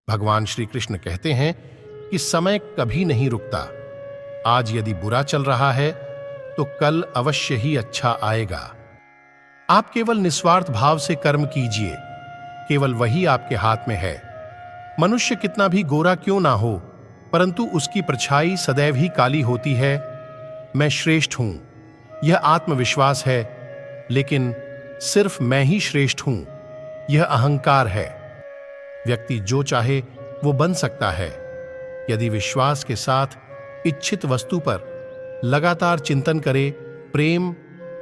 भगवान श्री कृष्ण कहते हैं कि समय कभी नहीं रुकता। आज यदि बुरा चल रहा है तो कल अवश्य ही अच्छा आएगा। आप केवल निस्वार्थ भाव से कर्म कीजिए, केवल वही आपके हाथ में है। मनुष्य कितना भी गोरा क्यों ना हो, परंतु उसकी परछाई सदैव ही काली होती है। मैं श्रेष्ठ हूं, यह आत्मविश्वास है, लेकिन सिर्फ मैं ही श्रेष्ठ हूं, यह अहंकार है। व्यक्ति जो चाहे वो बन सकता है, यदि विश्वास के साथ इच्छित वस्तु पर लगातार चिंतन करे। प्रेम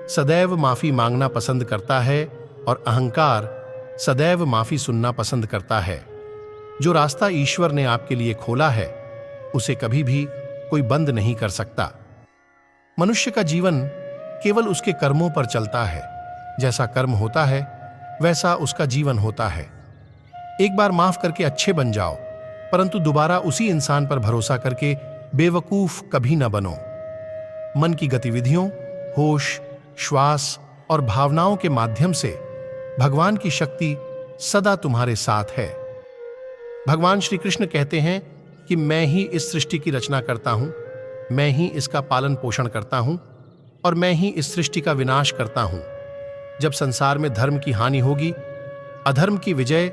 सदैव माफी मांगना पसंद करता है और अहंकार सदैव माफी सुनना पसंद करता है। जो रास्ता ईश्वर ने आपके लिए खोला है, उसे कभी भी कोई बंद नहीं कर सकता। मनुष्य का जीवन केवल उसके कर्मों पर चलता है। जैसा कर्म होता है वैसा उसका जीवन होता है। एक बार माफ करके अच्छे बन जाओ, परंतु दोबारा उसी इंसान पर भरोसा करके बेवकूफ कभी न बनो। मन की गतिविधियों, होश, श्वास और भावनाओं के माध्यम से भगवान की शक्ति सदा तुम्हारे साथ है। भगवान श्री कृष्ण कहते हैं कि मैं ही इस सृष्टि की रचना करता हूं, मैं ही इसका पालन पोषण करता हूं और मैं ही इस सृष्टि का विनाश करता हूं। जब संसार में धर्म की हानि होगी, अधर्म की विजय,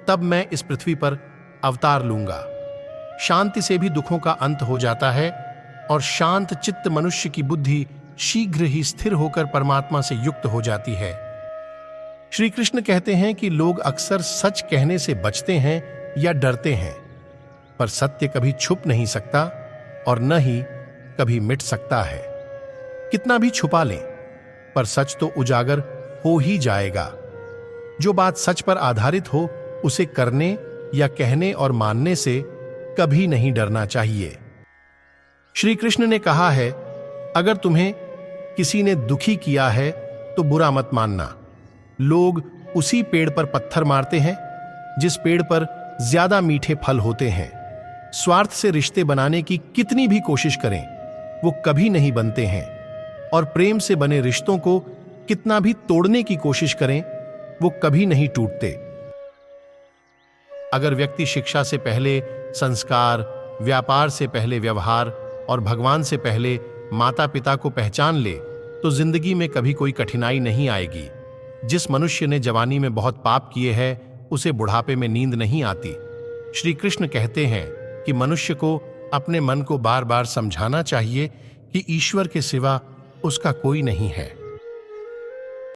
तब मैं इस पृथ्वी पर अवतार लूंगा। शांति से भी दुखों का अंत हो जाता है और शांत चित्त मनुष्य की बुद्धि शीघ्र ही स्थिर होकर परमात्मा से युक्त हो जाती है। श्री कृष्ण कहते हैं कि लोग अक्सर सच कहने से बचते हैं या डरते हैं, पर सत्य कभी छुप नहीं सकता और न ही कभी मिट सकता है। कितना भी छुपा लें, पर सच तो उजागर हो ही जाएगा। जो बात सच पर आधारित हो, उसे करने या कहने और मानने से कभी नहीं डरना चाहिए। श्री कृष्ण ने कहा है, अगर तुम्हें किसी ने दुखी किया है तो बुरा मत मानना। लोग उसी पेड़ पर पत्थर मारते हैं जिस पेड़ पर ज्यादा मीठे फल होते हैं। स्वार्थ से रिश्ते बनाने की कितनी भी कोशिश करें, वो कभी नहीं बनते हैं, और प्रेम से बने रिश्तों को कितना भी तोड़ने की कोशिश करें, वो कभी नहीं टूटते। अगर व्यक्ति शिक्षा से पहले संस्कार, व्यापार से पहले व्यवहार और भगवान से पहले माता पिता को पहचान ले, तो जिंदगी में कभी कोई कठिनाई नहीं आएगी। जिस मनुष्य ने जवानी में बहुत पाप किए हैं, उसे बुढ़ापे में नींद नहीं आती। श्री कृष्ण कहते हैं कि मनुष्य को अपने मन को बार बार समझाना चाहिए कि ईश्वर के सिवा उसका कोई नहीं है।